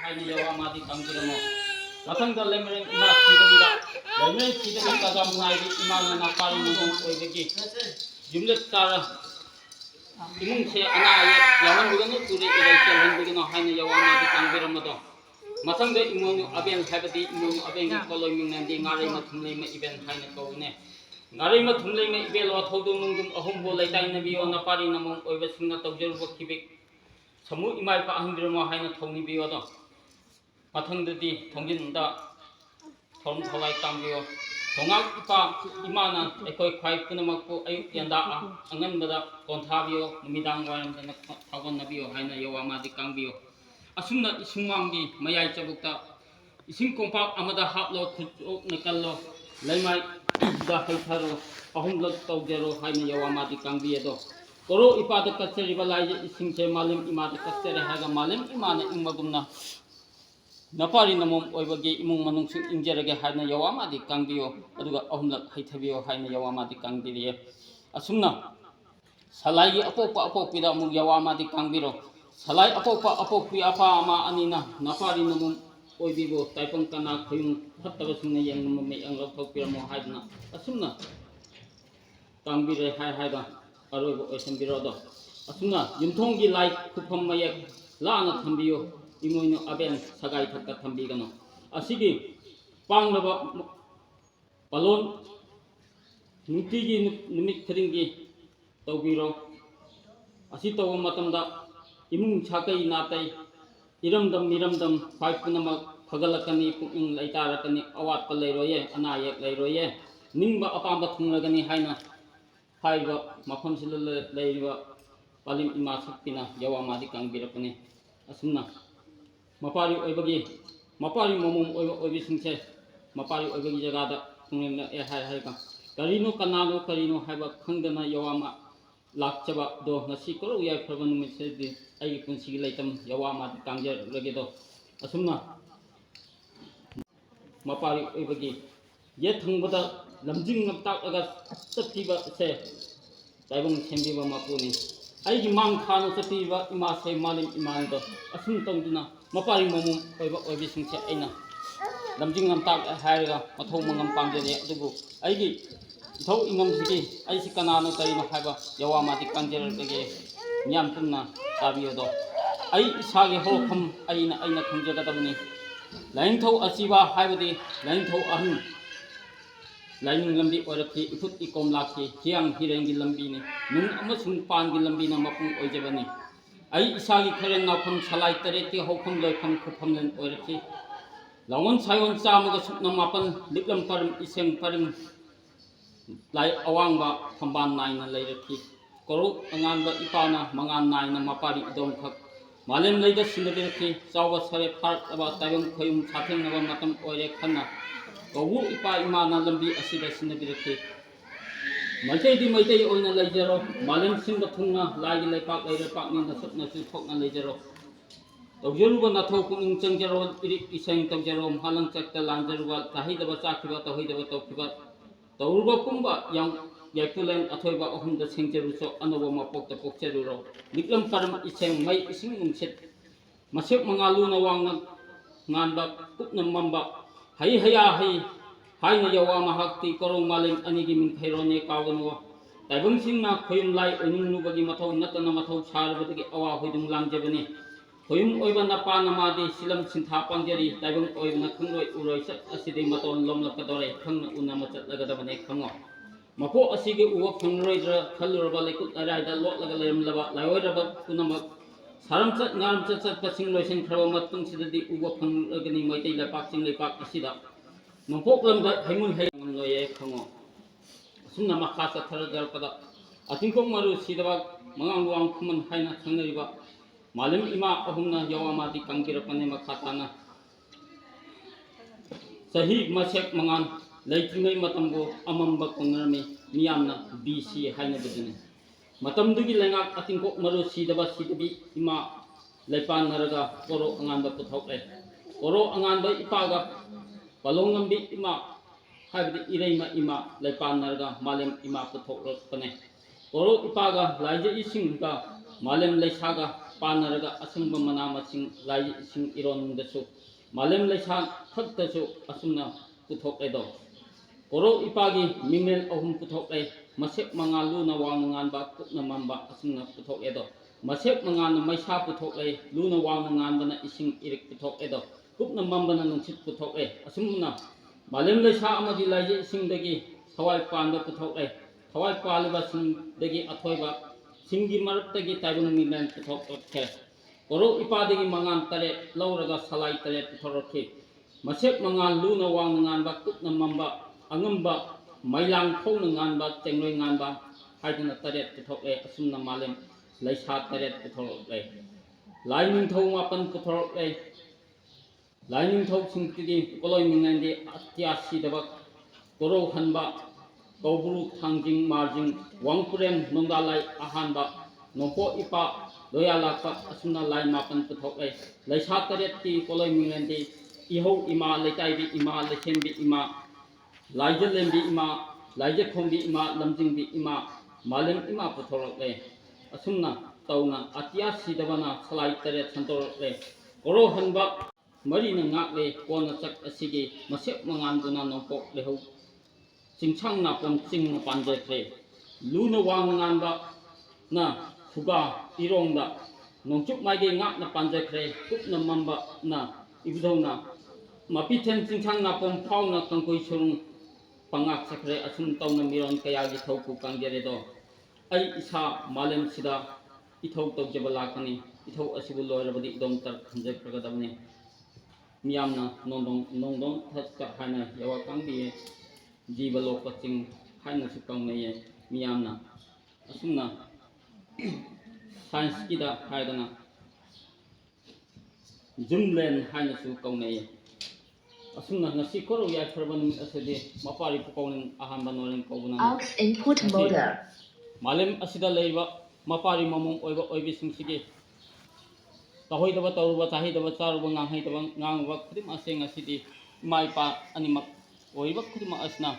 haini yawa madi kangjiramo mathangda lemreng ima sidabida lemreng sidabi kaga mungai ima na pari nung oibagi jumlet tara imung se ana ye yawan bigano ture ilai chalhan bigano haini yawa madi kangjiramo do mathangda imonu aben habadi imonu aben koloi mingnandi ngare mathumlei ma event haina kaune ngare mathumlei ma ibel wa thodung nungdum ahum bo laitai nabiyo na pari namong oibasingna tawjaruba kibik samu imai pa ahindrimo haina thongni biyo do mathangdadi thongjinda thom tholai tambiyo thongak ipa imana ekoi khwai punamakpu ayuk yanda anganbada konthabiyo numidang waramdana thagon nabiyo haina yawa madi kangbiyo asumna isungmanggi mayai chabukta ising kompak amada haplo thuk nakallo laimai da haitharo ahumlak tawjaro haina yawa madi kangbiyo do koro ipada katseri balai isingse malim imada katseri haga malim imana ingmagumna napari namom oibagi imung manungsu injerage haina yawa madi kangbiyo aduga ahumlak haithabiyo haina yawa madi kangbiriye asumna salai apokpa apokpida mu yawa madi kangbiro salai apokpa apokpi apa ama anina napari namom oibibo taipang kana khuyung phattaba singna yang namme ang lokthokpiramo haidna asumna kangbire haida aroibo oisambiro asumna yumthonggi lai khupam mayek lana thambiyo imoino aben sagai thakka thambigano asigi panglaba palon nutigi numit khringi tawbiro asi tawa matamda imung chakai natai iramdam miramdam phaipunama phagalakani pukning laitarakani awat pa leiroye anayek leiroye ningba apamba thunglagani haina haiba mafam sila leiba palim ima sakpina yawa madi kangbirapani asumna mapari oibagi mapari momom oibisingse mapari oibagi jagada thunglena e haiga karino kanano karino haiba khangdana yawa ma lakchaba do ngasi koro uyai phraban numitse ai punsigi laitam yawa madi kangjer lage do asumna mapari oibagi ye thungbada lamjing ngaptak aga sattiba se taibong sembiba mapuni aigi mang khano sattiba ima se malim iman do asum tongduna mapari momum oiba oibisingse aina lamjing ngaptak hairiga mathau mangam pangjere adubu aigi thau ingam sigi aisi kanano karino haiba yawa madi kangjer lage nyam tumna tabiyo do ai isagi hokham aina khungjagadabani laingthau asiba haibadi laingthau ahun laining lambi orakhi ifut ikom lakhi hiang hirengi lambi ni nung amasung pangi lambi na mapung oijabani ai isagi kharen napham salai tareti hokham loikham khupam len orakhi lawan sayon chamaga sukna mapan liklam parim iseng parim lai awangba phamban naina leirakhi koru anganba ipana mangan naina mapari idom khak malem leida sindabirkhi chawa sare phark aba taibam khoyum satheng naba matam oire khanna Kawu ipa imana lambi asida sinabirake Maitei di maitei oina leijaro malim sinba thungna lagi leipak leirepak ni nasupna su thokna leijaro tawjaruba nathau puning changjaro irik iseng tawjaro halang chakta langjaruba tahidaba chakhiba tahidaba tawkhiba tawruba kumba yang yaikulen athoiba ahumda sengjaruso anoba mapokta pokcheruro niklam param iseng mai ising mungset masuk mangaluna wangna nganba putna mamba hai haya hai haina yawa mahakti korong malim anigi min khairone kawano taibang singna khoyum lai oning nubagi mathau natana mathau sarbadagi awa hoidung langjabani khoyum oiba napa namadi silam sintha pangjari taibang oibna khangroi uroi sat asidi maton lomlakadore khangna unama chatlagadabane khango mapo asigi uwa khangroidra khaluraba lekut araida lotlaga lermlaba laioiraba kunama saramchat ngaramchat pasing loisin khraba matung sidadi uwa khangragani maitai lapak sing lepak asida Mangkok lamda haimun haimon loye khango sumna makha chatharagar pada atingkong maru sidaba mangang luang khuman haina thangnariba malim ima ahumna yawa madi kangkirapane makhatana sahi masek mangan leitingai matambo amamba kongrami miyamna BC haina bedune matamdugi lengak atingkok maru sidaba sidabi ima leipan naraga koro anganba puthokle koro anganba ipaga Palong lambi ima haibdi ireima ima leipan narga malem ima puthokrakpane koro ipaga laija isingga malem leisaga ꯄꯥꯟꯅꯔꯒ ꯑꯁꯪꯕ ꯃꯅꯥ ꯃꯁꯤꯡ ꯂꯥꯏ ꯏꯁꯤꯡ ꯏꯔꯣꯟꯗꯁꯨ ꯃꯥꯂꯦꯝ ꯂꯩꯁꯥ ꯈꯛꯇꯁꯨ ꯑꯁꯨꯝꯅ ꯄꯨꯊꯣꯛꯂꯦꯗꯣ ꯀꯣꯔꯧ ꯏꯄꯥꯒꯤ ꯃꯤꯡꯃꯦꯜ ꯑꯍꯨꯝ ꯄꯨꯊꯣꯛꯂꯦ ꯃꯁꯦꯛ ꯃꯉꯥ ꯂꯨꯅ ꯋꯥꯡꯅ ꯉꯥꯟꯕ ꯀꯨꯞꯅ ꯃꯝꯕ ꯑꯁꯨꯝꯅ ꯄꯨꯊꯣꯛꯂꯦꯗꯣ ꯃꯁꯦꯛ ꯃꯉꯥꯅ ꯃꯩꯁꯥ ꯄꯨꯊꯣꯛꯂꯦ ꯂꯨꯅ ꯋꯥꯡꯅ ꯉꯥꯟꯕꯅ ꯏꯁꯤꯡ ꯏꯔꯤꯛ ꯄꯨꯊꯣꯛꯂꯦꯗꯣ ꯀꯨꯞꯅ ꯃꯝꯕꯅ ꯅꯨꯡꯁꯤꯠ ꯄꯨꯊꯣꯛꯂꯦ ꯑꯁꯨꯝꯅ ꯃꯥꯂꯦꯝ ꯂꯩꯁꯥ ꯑꯃꯗꯤ ꯂꯥꯏꯖ ꯏꯁꯤꯡꯗꯒꯤ ꯊꯋꯥꯏ ꯄꯥꯟꯕ ꯄꯨꯊꯣꯛꯂꯦ ꯊꯋꯥꯏ ꯄꯥꯜꯂꯤꯕꯁꯤꯡꯗꯒꯤ ꯑꯊꯣꯏꯕ ꯁꯤꯡꯒꯤ ꯃꯔꯛꯇꯒꯤ ꯇꯥꯏꯕꯪ ꯃꯤꯃꯦꯜ ꯄꯨꯊꯣꯛꯈ꯭ꯔꯦ ꯀꯣꯔꯧ ꯏꯄꯥꯗꯒꯤ ꯃꯉꯥꯟ ꯇꯔꯦꯠ ꯂꯧꯔꯒ ꯁꯂꯥꯏ ꯇꯔꯦꯠ ꯄꯨꯊꯣꯔꯛꯈꯤ ꯃꯁꯦꯛ ꯃꯉꯥꯜ ꯂꯨꯅ ꯋꯥꯡꯅ ꯉꯥꯟꯕ ꯀꯨꯞꯅ ꯃꯝꯕ ꯑꯉꯝꯕ ꯃꯩꯂꯥꯡ ꯊꯧꯅ ꯉꯥꯟꯕ ꯇꯦꯡꯂꯣꯏ ꯉꯥꯟꯕ ꯍꯥꯏꯗꯨꯅ ꯇꯔꯦꯠ ꯄꯨꯊꯣꯛꯂꯦ ꯑꯁꯨꯝꯅ ꯃꯥꯂꯦꯝ ꯂꯩꯁꯥ ꯇꯔꯦꯠ ꯄꯨꯊꯣꯔꯛꯂꯦ ꯂꯥꯏ ꯅꯤꯡꯊꯧ ꯃꯥꯄꯟ ꯄꯨꯊꯣꯔꯛꯂꯦ ꯂꯥꯏ ꯅꯤꯡꯊꯧꯁꯤꯡꯗꯤ ꯄꯣꯠꯂꯣꯏ ꯃꯤꯡꯅꯦꯟꯗꯤ ꯑꯇꯤꯌꯥ ꯁꯤꯗꯕ ꯀꯣꯔꯧ ꯍꯟꯕ ꯀꯧꯕ꯭ꯔꯨ ꯊꯥꯡꯖꯤꯡ ꯃꯥꯔꯖꯤꯡ ꯋꯥꯡꯄꯨꯔꯦꯝ ꯅꯣꯡꯗꯥꯂꯥꯏ ꯑꯍꯥꯟꯕ ꯅꯣꯡꯄꯣꯛ ꯏꯄꯥ ꯂꯣꯌꯥ ꯂꯥꯛꯄ ꯑꯁꯨꯝꯅ ꯂꯥꯏ ꯃꯥꯄꯟ ꯄꯨꯊꯣꯛꯂꯦ ꯂꯩꯁꯥ ꯇꯔꯦꯠꯀꯤ ꯄꯣꯠꯂꯣꯏ ꯃꯤꯡꯅꯦꯟꯗꯤ ꯏꯍꯧ ꯏꯃꯥ ꯂꯩꯇꯥꯏꯕꯤ ꯏꯃꯥ ꯂꯩꯁꯦꯝꯕꯤ ꯏꯃꯥ ꯂꯥꯏꯖꯂꯦꯝꯕꯤ ꯏꯃꯥ ꯂꯥꯏꯖꯈꯣꯡꯕꯤ ꯏꯃꯥ ꯂꯝꯖꯤꯡꯕꯤ ꯏꯃꯥ ꯃꯥꯂꯦꯝ ꯏꯃꯥ ꯄꯨꯊꯣꯔꯛꯂꯦ ꯑꯁꯨꯝꯅ ꯇꯧꯅ ꯑꯇꯤꯌꯥ ꯁꯤꯗꯕꯅ ꯁꯂꯥꯏ ꯇꯔꯦꯠ ꯁꯟꯗꯣꯔꯛꯂꯦ ꯀꯣꯔꯧ ꯍꯟꯕ ꯃꯔꯤꯅ ꯉꯥꯛꯂꯦ ꯀꯣꯟꯅ ꯆꯛ ꯑꯁꯤꯒꯤ ꯃꯁꯦꯛ ꯃꯉꯥꯟꯗꯨꯅ ꯅꯣꯡꯄꯣꯛ ꯂꯩꯍꯧ ꯆꯤꯡꯁꯥꯡ ꯅꯥꯄꯣꯝ ꯆꯤꯡꯅ ꯄꯥꯟꯖꯈ꯭ꯔꯦ ꯂꯨꯅ ꯋꯥꯡꯅ ꯉꯥꯟꯕꯅ ꯈꯨꯒꯥ ꯏꯔꯣꯡꯗ ꯅꯣꯡꯆꯨꯞ ꯃꯥꯏꯀꯩ ꯉꯥꯛꯅ ꯄꯥꯟꯖꯈ꯭ꯔꯦ ꯀꯨꯞꯅ ꯃꯝꯕꯅ ꯏꯕꯨꯙꯧꯅ ꯃꯄꯤꯊꯦꯟ ꯆꯤꯡꯁꯥꯡ ꯅꯥꯄꯣꯝ ꯐꯥꯎꯅ ꯀꯪꯀꯨꯏ ꯁꯨꯔꯨꯡ ꯄꯉꯥꯛ ꯆꯠꯈ꯭ꯔꯦ ꯑꯁꯨꯝ ꯇꯧꯅ ꯃꯤꯔꯣꯟ ꯀꯌꯥꯒꯤ ꯊꯧꯄꯨ ꯀꯥꯡꯖꯔꯦꯗꯣ ꯑꯩ ꯏꯁꯥ ꯃꯥꯂꯦꯝꯁꯤꯗ ꯏꯊꯧ ꯇꯧꯖꯕ ꯂꯥꯛꯀꯅꯤ ꯏꯊꯧ ꯑꯁꯤꯕꯨ ꯂꯣꯏꯔꯕꯗꯤ ꯏꯗꯣꯝꯇ ꯍꯟꯖꯈ꯭ꯔꯒꯗꯕꯅꯤ ꯃꯤꯌꯥꯝꯅ ꯅꯣꯡꯗꯣꯡ ꯊꯠꯀ ꯍꯥꯏꯅ ꯌꯥꯋꯥ ꯀꯥꯡꯕꯤꯌꯦ ꯖꯤꯕ ꯂꯣꯛꯄ ꯆꯤꯡ ꯍꯥꯏꯅꯁꯨ ꯀꯧꯅꯩꯌꯦ ꯃꯤꯌꯥꯝꯅ ꯑꯁꯨꯝꯅ ꯁꯥꯏꯟꯁꯀꯤꯗ ꯍꯥꯏꯗꯅ ꯖꯨꯝꯂꯦꯟ ꯍꯥꯏꯅꯁꯨ ꯀꯧꯅꯩꯌꯦ ꯑꯁꯨꯝꯅ ꯉꯁꯤ ꯀꯣꯔꯧ ꯌꯥꯏꯐꯔꯕ ꯅꯨꯃꯤꯠ ꯑꯁꯤꯗꯤ ꯃꯄꯥꯔꯤ ꯄꯨꯀꯧꯅꯤꯡ ꯑꯍꯥꯟꯕ ꯅꯣꯔꯦꯡ ꯀꯧꯕꯅ ꯃꯥꯂꯦꯝ ꯑꯁꯤꯗ ꯂꯩꯔꯤꯕ ꯃꯄꯥꯔꯤ ꯃꯃꯣꯝ ꯑꯣꯏꯕ ꯑꯣꯏꯕꯤꯁꯤꯡꯁꯤꯒꯤ ꯇꯧꯍꯩꯗꯕ ꯇꯧꯔꯨꯕ ꯆꯥꯍꯩꯗꯕ ꯆꯥꯔꯨꯕ ꯉꯥꯡꯍꯩꯗꯕ ꯉꯥꯡꯉꯨꯕ ꯈꯨꯗꯤꯡꯃꯛ ꯑꯁꯤ ꯉꯁꯤꯗꯤ ꯏꯃꯥ ꯏꯄꯥ ꯑꯅꯤꯃꯛ ꯑꯣꯏꯔꯤꯕ ꯈꯨꯗꯤꯡꯃꯛ ꯑꯁꯤꯅ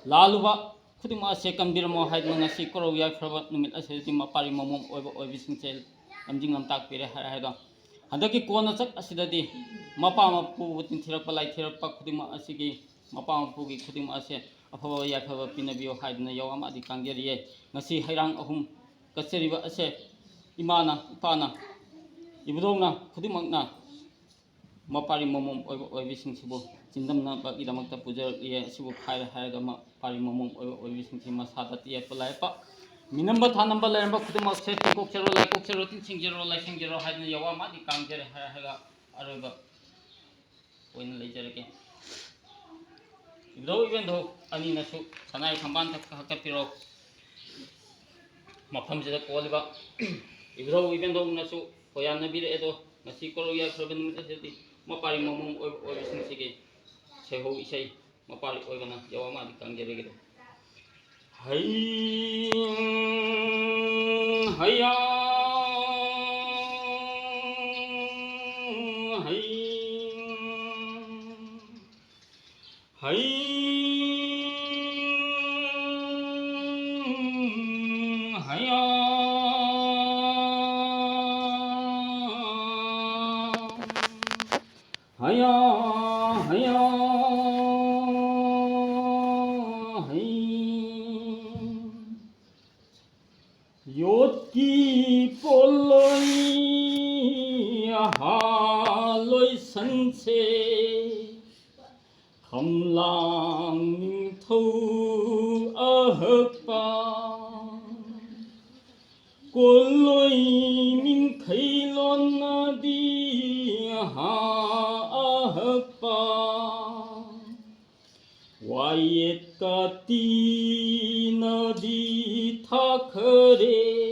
ꯂꯥꯜꯂꯨꯕ ꯈꯨꯗꯤꯡꯃꯛ ꯑꯁꯤ ꯀꯟꯕꯤꯔꯝꯃꯣ ꯍꯥꯏꯗꯨꯅ ꯉꯁꯤ ꯀꯣꯔꯧ ꯌꯥꯏꯐꯔꯕ ꯅꯨꯃꯤꯠ ꯑꯁꯤꯗꯤ ꯃꯄꯥꯔꯤ ꯃꯃꯣꯝ ꯑꯣꯏꯕ ꯑꯣꯏꯕꯤꯁꯤꯡꯁꯦ ꯂꯝꯖꯤꯡ ꯂꯝꯇꯥꯛꯄꯤꯔꯦ ꯍꯥꯏꯔꯒ ꯍꯟꯗꯛꯀꯤ ꯀꯣꯟꯅ ꯆꯛ ꯑꯁꯤꯗꯗꯤ ꯃꯄꯥ ꯃꯄꯨꯕꯨ ꯇꯤꯟꯊꯤꯔꯛꯄ ꯂꯥꯏꯊꯤꯔꯛꯄ ꯈꯨꯗꯤꯡꯃꯛ ꯑꯁꯤꯒꯤ ꯃꯄꯥ ꯃꯄꯨꯒꯤ ꯈꯨꯗꯤꯡꯃꯛ ꯑꯁꯦ ꯑꯐꯕ ꯌꯥꯏꯐꯕ ꯄꯤꯅꯕꯤꯌꯨ ꯍꯥꯏꯗꯨꯅ ꯌꯧ ꯑꯃꯗꯤ ꯀꯥꯡꯖꯔꯤꯌꯦ ꯉꯁꯤ ꯍꯩꯔꯥꯡ ꯑꯍꯨꯝ ꯀꯠꯆꯔꯤꯕ ꯑꯁꯦ ꯏꯃꯥꯅ ꯏꯄꯥꯅ ꯏꯕꯨꯙꯧꯅ ꯈꯨꯗꯤꯡꯃꯛꯅ ꯃꯄꯥꯔꯤ ꯃꯃꯣꯝ ꯑꯣꯏꯕ ꯑꯣꯏꯕꯤꯁꯤꯡꯁꯤꯕꯨ ꯆꯤꯟꯗꯝꯅꯕꯒꯤꯗꯃꯛꯇ ꯄꯨꯖꯔꯛꯂꯤꯌꯦ ꯑꯁꯤꯕꯨ ꯈꯥꯏꯔ ꯍꯥꯏꯔꯒ ꯃꯄꯥꯔꯤ ꯃꯃꯣꯝ ꯑꯣꯏꯕ ꯑꯣꯏꯕꯤꯁꯤꯡꯁꯤ ꯃꯁꯥꯗ ꯌꯦꯠꯄ ꯂꯥꯏꯔꯛꯄ ꯃꯤꯅꯝꯕ ꯊꯥꯅꯝꯕ ꯂꯩꯔꯝꯕ ꯈꯨꯗꯤꯡꯃꯛꯁꯦ ꯇꯤꯡꯀꯣꯛꯆꯔꯣ ꯂꯥꯏꯀꯣꯛꯆꯔꯣ ꯇꯤꯟꯁꯤꯡꯖꯔꯣ ꯂꯥꯏꯁꯤꯡꯖꯔꯣ ꯍꯥꯏꯗꯨꯅ ꯌꯧꯋꯥ ꯃꯥꯗꯤ ꯀꯥꯡꯖꯔꯦ ꯍꯥꯏꯔꯒ ꯑꯔꯣꯏꯕ ꯑꯣꯏꯅ ꯂꯩꯖꯔꯒꯦ ꯏꯕꯨꯙꯧ ꯏꯕꯦꯟꯙꯧ ꯑꯅꯤꯅꯁꯨ ꯁꯅꯥꯏ ꯈꯝꯕꯥꯟ ꯍꯛꯀꯠꯄꯤꯔꯣ ꯃꯐꯝꯁꯤꯗ ꯀꯣꯜꯂꯤꯕ ꯏꯕꯨꯙꯧ ꯏꯕꯦꯟꯙꯧꯅꯁꯨ ꯍꯣꯌꯥꯟꯅꯕꯤꯔꯛꯑꯦꯗꯣ ꯉꯁꯤ ꯀꯣꯔꯧ ꯌꯥꯏꯐꯔꯕ ꯅꯨꯃꯤꯠ ꯑꯁꯤꯗꯤ ꯃꯄꯥꯔꯤ ꯃꯃꯣꯝ ꯑꯣꯏꯕ ꯑꯣꯏꯕꯁꯤꯡꯁꯤꯒꯤ ꯁꯩꯍꯧ ꯏꯁꯩ ꯃꯄꯥꯔꯤ ꯑꯣꯏꯕꯅ ꯌꯧꯋꯥ ꯃꯥꯗꯤ ꯀꯥꯡꯖꯔꯒꯦꯗꯣ hayya Yotki poloi haloi sanse Kamlang ningthau ahakpa Koloi min khailon nadi ha ahakpa Wayet kati nadi thakare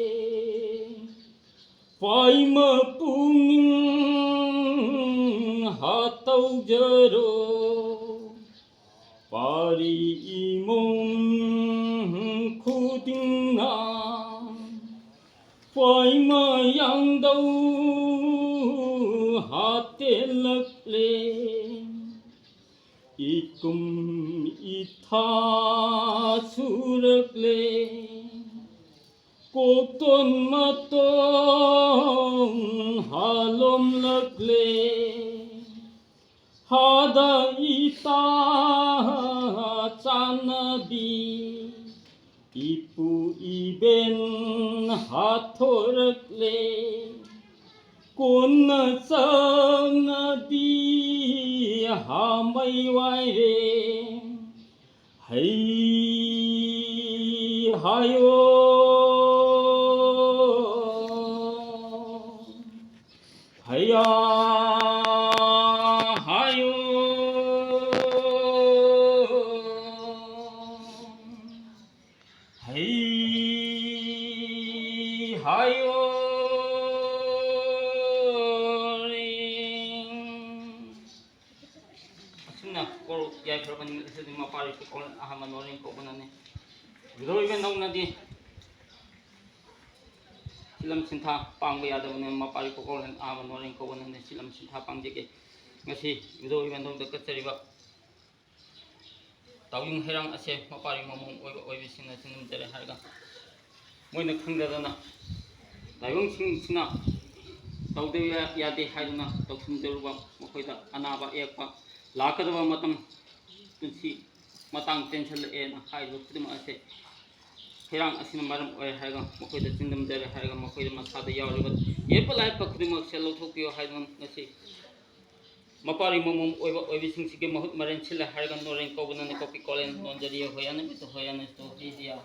Paima punging hatau jaro Pari imong khuding na Paima yang dau hatelak le Ikum itha surak le Kokton matong halom lakle hada ita chanabi ipu iben hathorakle kun sangadi hamai waire hai hayo haya hayo hai hayo asuna koro yai pharaban isedi mapari ko kon ahaman oring ko banane vidoi ben nong nadi silam sintha pangba yadabane mapari ko kon ahaman oring ko banane silam sintha pangjege ngasi vidoi ben nong da kachariba tawing herang ase mapari momong oibe sina sinum tere harga moina khangdadana dayong sina tawde yade haiduna toksim deruba mokoida anaba ekpa lakadaba matam tunsi matang tension e na haido kudima ase herang asina maram oi harga mokoida chindam tere harga mokoida masada yawriba yepa lai pa kudima selo thokyo haidun ngasi mapari momom oibe singsige mahut maren chila harga noreng kobuna ne kopi kolen nonjari hoyana to hi dia